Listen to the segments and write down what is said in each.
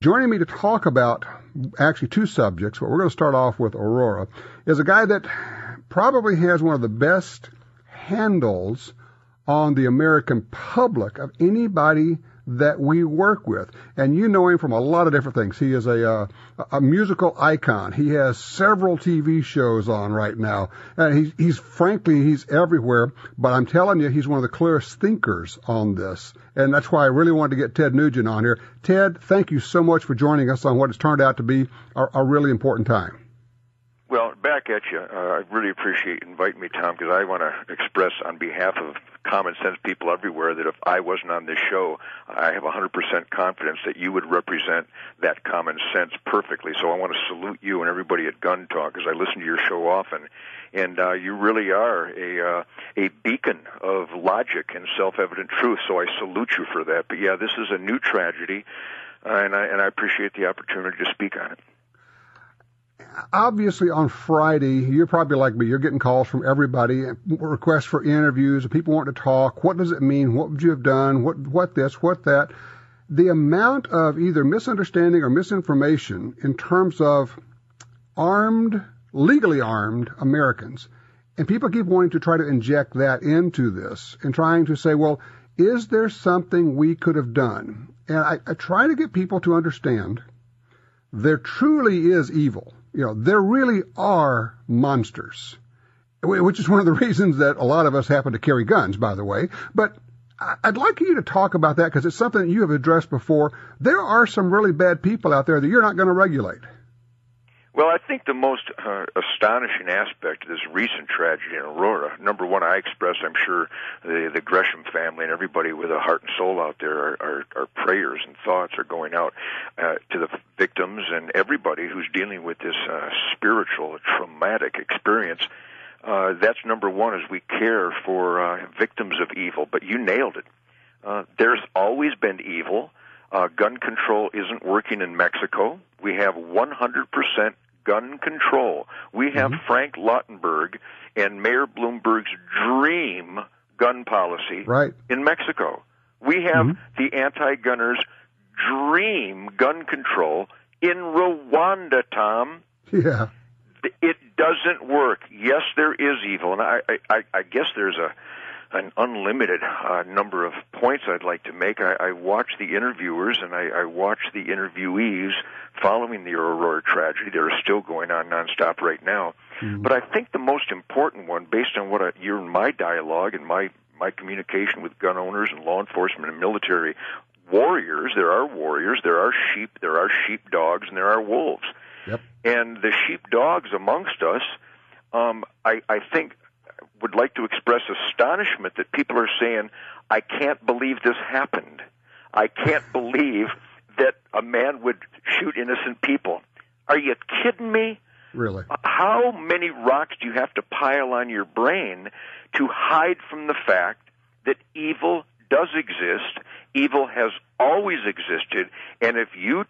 Joining me to talk about actually two subjects, but we're going to start off with Aurora, is a guy that probably has one of the best handles on the American public of anybody that we work with. And you know him from a lot of different things. He is a musical icon. He has several TV shows on right now. And he's everywhere. But I'm telling you, he's one of the clearest thinkers on this. And that's why I really wanted to get Ted Nugent on here. Ted, thank you so much for joining us on what has turned out to be a really important time. Well, back at you. I really appreciate you inviting me, Tom, because I want to express on behalf of common sense people everywhere that if I wasn't on this show, I have 100% confidence that you would represent that common sense perfectly. So I want to salute you and everybody at Gun Talk, because I listen to your show often, and you really are a beacon of logic and self-evident truth. So I salute you for that. But yeah, this is a new tragedy, and I appreciate the opportunity to speak on it. Obviously, on Friday, you're probably like me. You're getting calls from everybody, requests for interviews, people want to talk. What does it mean? What would you have done? What this, what that? The amount of either misunderstanding or misinformation in terms of legally armed Americans. And people keep wanting to try to inject that into this and trying to say, well, is there something we could have done? And I try to get people to understand there truly is evil. You know, there really are monsters, which is one of the reasons that a lot of us happen to carry guns, by the way. But I'd like you to talk about that because it's something that you have addressed before. There are some really bad people out there that you're not going to regulate. Well, I think the most astonishing aspect of this recent tragedy in Aurora, number one, I express, I'm sure, the Gresham family and everybody with a heart and soul out there, our prayers and thoughts are going out to the victims and everybody who's dealing with this spiritual, traumatic experience. That's number one, is we care for victims of evil. But you nailed it. There's always been evil. Gun control isn't working in Mexico. We have 100% gun control. We have Frank Lautenberg and Mayor Bloomberg's dream gun policy in Mexico. We have the anti-gunners' dream gun control in Rwanda, Tom. Yeah. It doesn't work. Yes, there is evil, and I guess there's an unlimited number of points I'd like to make. I watch the interviewers and I watch the interviewees following the Aurora tragedy. They're still going on nonstop right now. But I think the most important one, based on what my dialogue and my communication with gun owners and law enforcement and military warriors, there are sheep, there are sheepdogs, and there are wolves. Yep. And the sheepdogs amongst us, I think, would like to express astonishment that people are saying, I can't believe this happened. I can't believe that a man would shoot innocent people. Are you kidding me? Really? How many rocks do you have to pile on your brain to hide from the fact that evil does exist, evil has always existed, and if you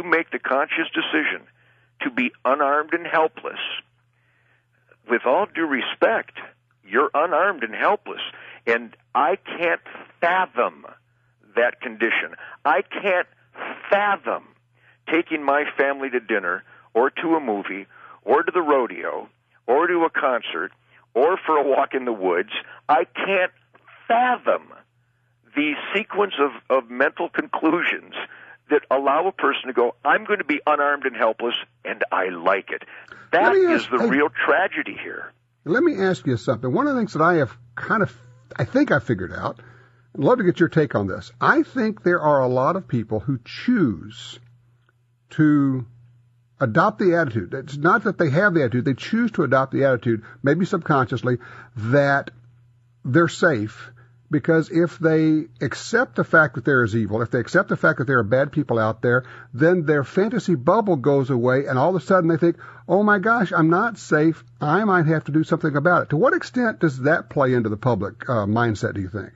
make the conscious decision to be unarmed and helpless, with all due respect, you're unarmed and helpless, and I can't fathom that condition. I can't fathom taking my family to dinner or to a movie or to the rodeo or to a concert or for a walk in the woods. I can't fathom the sequence of mental conclusions that allow a person to go, I'm going to be unarmed and helpless, and I like it. That is the real tragedy here. Let me ask you something. One of the things that I have I think I figured out, I'd love to get your take on this. I think there are a lot of people who choose to adopt the attitude. It's not that they have the attitude. They choose to adopt the attitude, maybe subconsciously, that they're safe. Because if they accept the fact that there is evil, if they accept the fact that there are bad people out there, then their fantasy bubble goes away, and all of a sudden they think, oh my gosh, I'm not safe, I might have to do something about it. To what extent does that play into the public mindset, do you think?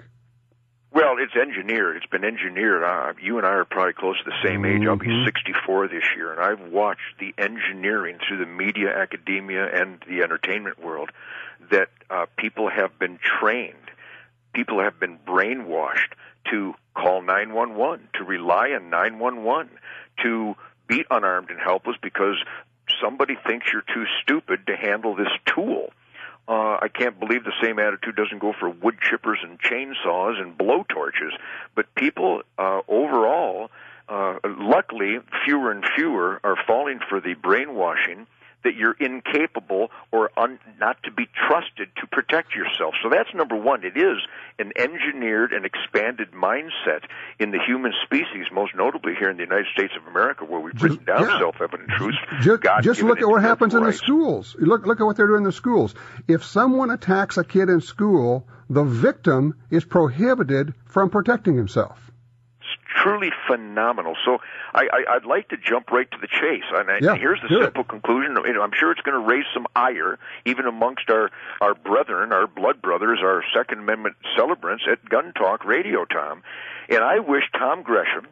Well, it's engineered. It's been engineered. You and I are probably close to the same age. I'll be 64 this year, and I've watched the engineering through the media, academia, and the entertainment world that people have been trained people have been brainwashed to call 911, to rely on 911, to be unarmed and helpless because somebody thinks you're too stupid to handle this tool. I can't believe the same attitude doesn't go for wood chippers and chainsaws and blowtorches. But people overall, luckily, fewer and fewer are falling for the brainwashing that you're incapable or not to be trusted to protect yourself. So that's number one. It is an engineered and expanded mindset in the human species, most notably here in the United States of America, where we've written down self-evident truths. Just look at what happens in the schools. Look at what they're doing in the schools. If someone attacks a kid in school, the victim is prohibited from protecting himself. Truly phenomenal. So I'd like to jump right to the chase. And here's the simple conclusion. I'm sure it's going to raise some ire, even amongst our brethren, our blood brothers, our Second Amendment celebrants at Gun Talk Radio, Tom. And I wish Tom Gresham,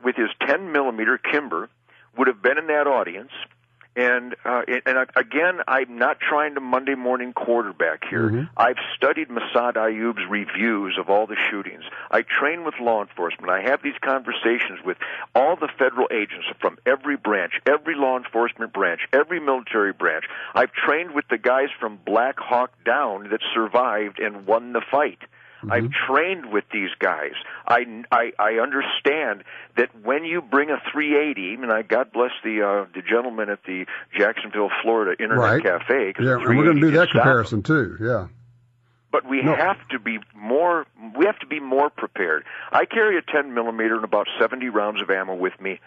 with his 10-millimeter Kimber, would have been in that audience. And again, I'm not trying to Monday morning quarterback here. Mm-hmm. I've studied Massad Ayub's reviews of all the shootings. I train with law enforcement. I have these conversations with all the federal agents from every branch, every law enforcement branch, every military branch. I've trained with the guys from Black Hawk Down that survived and won the fight. Mm-hmm. I've trained with these guys. I understand that when you bring a 380, and God bless the gentleman at the Jacksonville, Florida Internet Cafe. Yeah, and we're going to do that comparison too. Yeah. But we have to be more. We have to be more prepared. I carry a 10-millimeter and about 70 rounds of ammo with me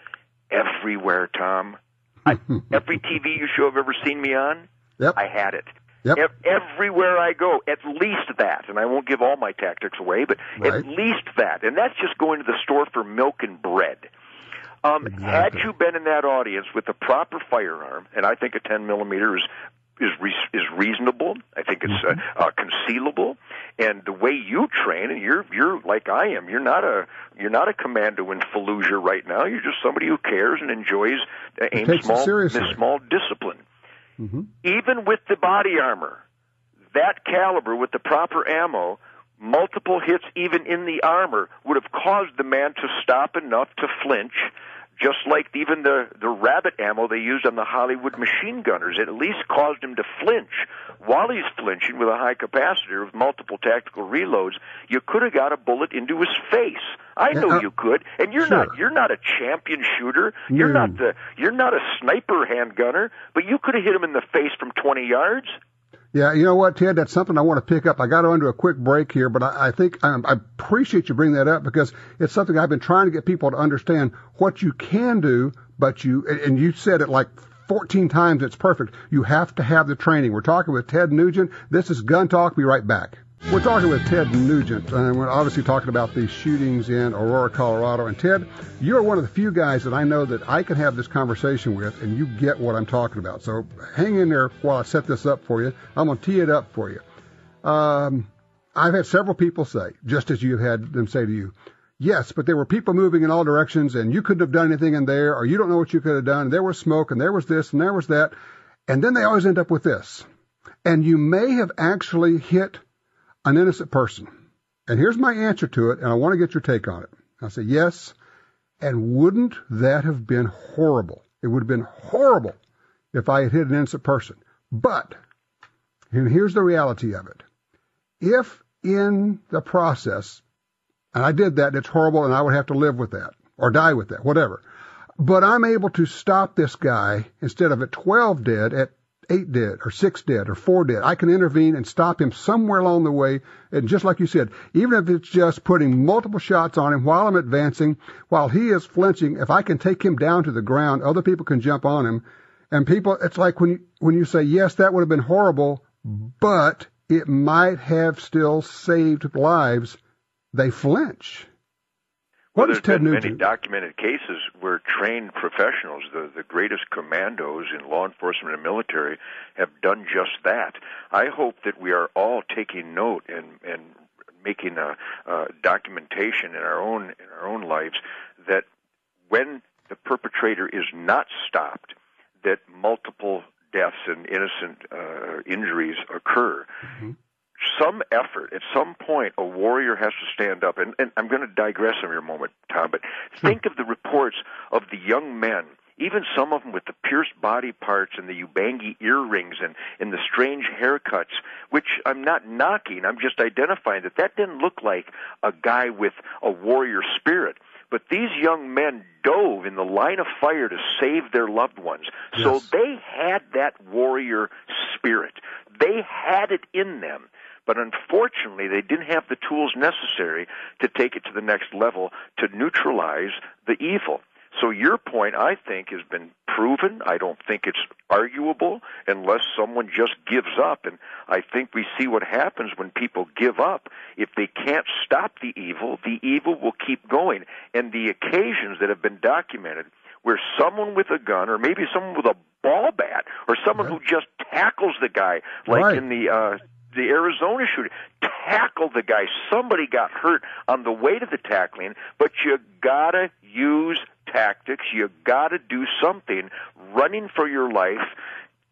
everywhere, Tom. Every TV show I've ever seen me on, I had it. Yep. Everywhere I go, at least that, and I won't give all my tactics away, but at least that, and that's just going to the store for milk and bread. Exactly. Had you been in that audience with the proper firearm, and I think a 10-millimeter is reasonable. I think it's concealable, and the way you train, and you're like I am. You're not a commando in Fallujah right now. You're just somebody who cares and enjoys small discipline. Mm-hmm. Even with the body armor, that caliber with the proper ammo, multiple hits even in the armor would have caused the man to stop enough to flinch, just like even the rabbit ammo they used on the Hollywood machine gunners. It at least caused him to flinch. While he's flinching with a high capacitor with multiple tactical reloads, you could have got a bullet into his face. I know you could, and you're not a champion shooter. You're not a sniper handgunner, but you could have hit him in the face from 20 yards. Yeah, you know what, Ted? That's something I want to pick up. I got to run to a quick break here, but I think I appreciate you bringing that up because it's something I've been trying to get people to understand what you can do, but and you said it like 14 times. It's perfect. You have to have the training. We're talking with Ted Nugent. This is Gun Talk. Be right back. We're talking with Ted Nugent, and we're obviously talking about these shootings in Aurora, Colorado. And Ted, you're one of the few guys that I know that I can have this conversation with, and you get what I'm talking about. So hang in there while I set this up for you. I'm going to tee it up for you. I've had several people say, just as you've had them say to you, yes, but there were people moving in all directions, and you couldn't have done anything in there, or you don't know what you could have done. There was smoke, and there was this, and there was that. And then they always end up with this. And you may have actually hit an innocent person. And here's my answer to it, and I want to get your take on it. I say, yes, and wouldn't that have been horrible? It would have been horrible if I had hit an innocent person. But, and here's the reality of it. If in the process, and I did that, and it's horrible, and I would have to live with that, or die with that, whatever. But I'm able to stop this guy, instead of at 12 dead, at 8 dead, or 6 dead, or 4 dead. I can intervene and stop him somewhere along the way. And just like you said, even if it's just putting multiple shots on him while I'm advancing, while he is flinching, if I can take him down to the ground, other people can jump on him. And people, it's like when you say, yes, that would have been horrible, but it might have still saved lives, they flinch. There's been many documented cases where trained professionals, the greatest commandos in law enforcement and military, have done just that. I hope that we are all taking note and making a documentation in our own lives that when the perpetrator is not stopped, that multiple deaths and innocent injuries occur. Mm-hmm. some effort, at some point, a warrior has to stand up. And I'm going to digress in a moment, Tom, but think of the reports of the young men, even some of them with the pierced body parts and the Ubangi earrings and the strange haircuts, which I'm not knocking. I'm just identifying that didn't look like a guy with a warrior spirit. But these young men dove in the line of fire to save their loved ones. Yes. So they had that warrior spirit. They had it in them. But unfortunately, they didn't have the tools necessary to take it to the next level to neutralize the evil. So your point, I think, has been proven. I don't think it's arguable unless someone just gives up. And I think we see what happens when people give up. If they can't stop the evil will keep going. And the occasions that have been documented where someone with a gun, or maybe someone with a ball bat, or someone who just tackles the guy, like in the Arizona shooting, tackle the guy. Somebody got hurt on the way to the tackling, but you gotta use tactics. You gotta do something. Running for your life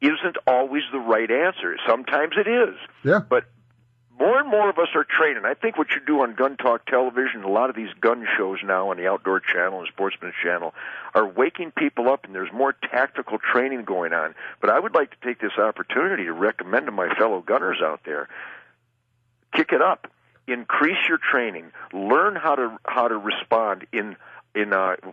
isn't always the right answer. Sometimes it is. Yeah. But more and more of us are training. I think what you do on Gun Talk Television, a lot of these gun shows now on the Outdoor Channel and Sportsman's Channel, are waking people up, and there's more tactical training going on. But I would like to take this opportunity to recommend to my fellow gunners out there, kick it up, increase your training, learn how to respond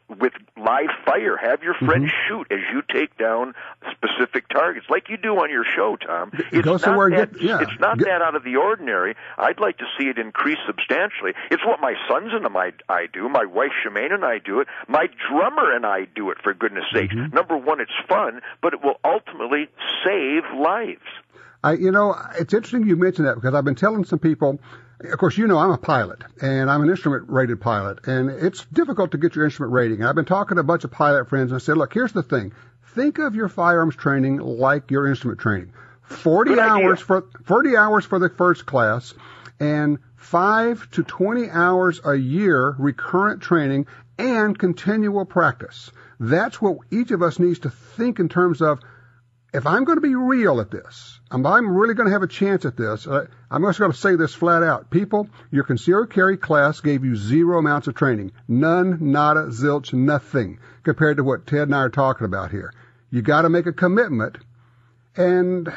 with live fire. Have your friends shoot as you take down specific targets, like you do on your show, Tom. It's not that out of the ordinary. I'd like to see it increase substantially. It's what my sons and I do. My wife Shemaine and I do it. My drummer and I do it, for goodness sake. Number one, it's fun, but it will ultimately save lives. It's interesting you mentioned that, because I've been telling some people. Of course, I'm a pilot, and I'm an instrument-rated pilot, and it's difficult to get your instrument rating. And I've been talking to a bunch of pilot friends, and I said, look, here's the thing. Think of your firearms training like your instrument training. 40 hours for the first class, and 5 to 20 hours a year recurrent training and continual practice. That's what each of us needs to think in terms of, if I'm going to be real at this, I'm really going to have a chance at this, I'm just going to say this flat out. People, your concealed carry class gave you 0 amounts of training. None, nada, zilch, nothing, compared to what Ted and I are talking about here. You got to make a commitment. And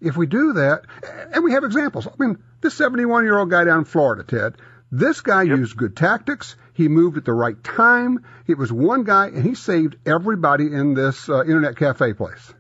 if we do that, and we have examples. I mean, this 71-year-old guy down in Florida, Ted, this guy used good tactics. He moved at the right time. It was one guy, and he saved everybody in this internet cafe place.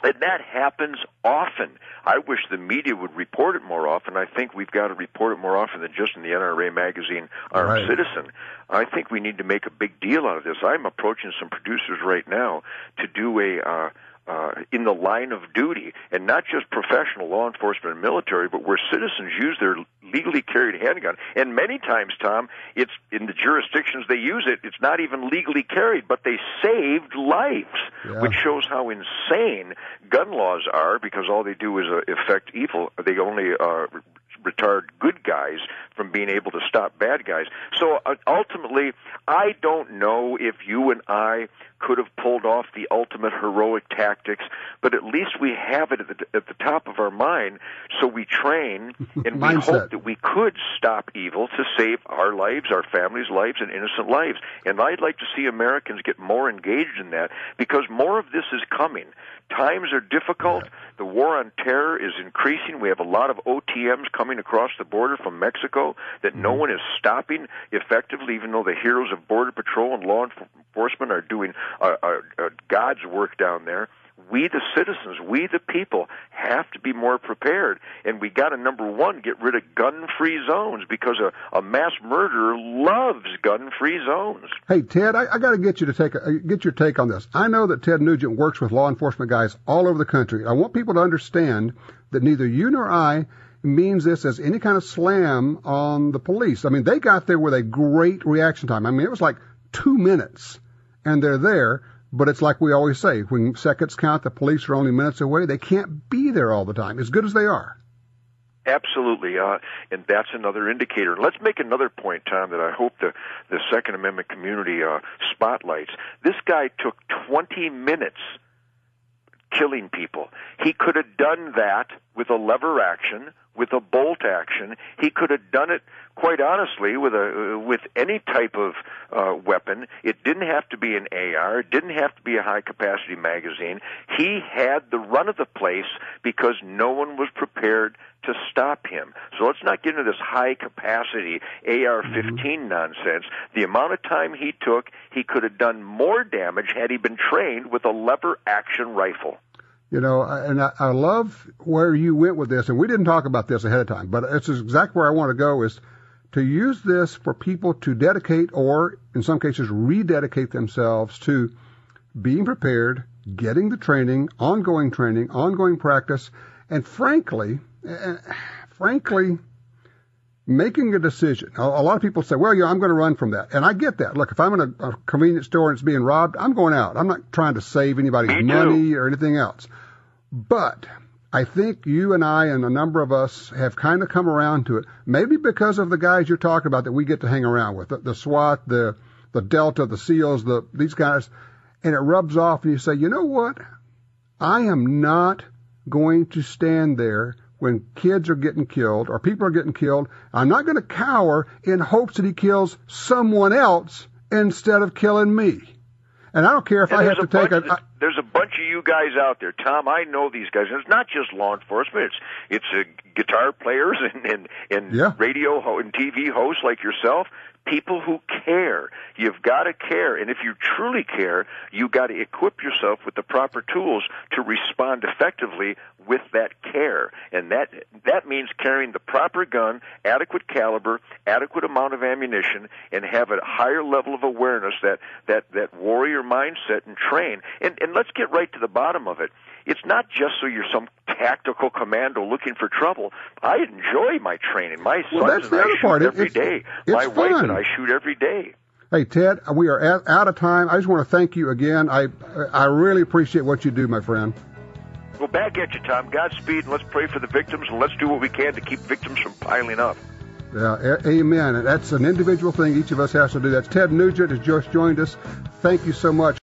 And that happens often. I wish the media would report it more often. I think we've got to report it more often than just in the NRA magazine, Armed Citizen. I think we need to make a big deal out of this. I'm approaching some producers right now to do in the line of duty, and not just professional law enforcement and military, but where citizens use their legally carried handgun. And many times, Tom, it's in the jurisdictions they use it, it's not even legally carried, but they saved lives, which shows how insane gun laws are, because all they do is affect evil. They only retard good guys from being able to stop bad guys. So ultimately, I don't know if you and I could have pulled off the ultimate heroic tactics, but at least we have it at the top of our mind, so we train, and we hope that we could stop evil to save our lives, our families' lives, and innocent lives. And I'd like to see Americans get more engaged in that, because more of this is coming. Times are difficult. The war on terror is increasing. We have a lot of OTMs coming across the border from Mexico that no one is stopping effectively, even though the heroes of Border Patrol and law enforcement are doing God's work down there. We, the citizens, we, the people, have to be more prepared. And we got to, number one, get rid of gun-free zones, because a mass murderer loves gun-free zones. Hey, Ted, I got to get you to get your take on this. I know that Ted Nugent works with law enforcement guys all over the country. I want people to understand that neither you nor I means this as any kind of slam on the police. I mean, they got there with a great reaction time. I mean, it was like 2 minutes, and they're there. But it's like we always say, when seconds count, the police are only minutes away. They can't be there all the time, as good as they are. Absolutely, and that's another indicator. Let's make another point, Tom, that I hope the Second Amendment community spotlights. This guy took 20 minutes killing people. He could have done that with a lever action, with a bolt action. He could have done it, quite honestly, with any type of weapon. It didn't have to be an AR. It didn't have to be a high-capacity magazine. He had the run of the place because no one was prepared to stop him. So let's not get into this high-capacity AR-15 nonsense. The amount of time he took, he could have done more damage had he been trained with a lever-action rifle. You know, and I love where you went with this, and we didn't talk about this ahead of time, but it's exactly where I want to go, is to use this for people to dedicate, or in some cases rededicate themselves to being prepared, getting the training, ongoing practice, and frankly, making a decision. A lot of people say, well, I'm going to run from that. And I get that. Look, if I'm in a convenience store and it's being robbed, I'm going out. I'm not trying to save anybody's money or anything else. But I think you and I and a number of us have kind of come around to it, maybe because of the guys you're talking about that we get to hang around with, the SWAT, the Delta, the SEALs, these guys, and it rubs off and you say, you know what? I am not going to stand there when kids are getting killed or people are getting killed. I'm not going to cower in hopes that he kills someone else instead of killing me. And I don't care if I have to take There's a bunch of you guys out there, Tom. I know these guys. And it's not just law enforcement. It's guitar players and radio and TV hosts like yourself. People who care. You've got to care. And if you truly care, you've got to equip yourself with the proper tools to respond effectively with that care. And that means carrying the proper gun, adequate caliber, adequate amount of ammunition, and have a higher level of awareness, that warrior mindset, and train. And let's get right to the bottom of it. It's not just so you're some tactical commando looking for trouble. I enjoy my training. My sons and I shoot every day. My wife and I shoot every day. Hey, Ted, we are out of time. I just want to thank you again. I really appreciate what you do, my friend. Well, back at you, Tom. Godspeed, and let's pray for the victims, and let's do what we can to keep victims from piling up. Yeah, amen. And that's an individual thing each of us has to do. That's Ted Nugent has just joined us. Thank you so much.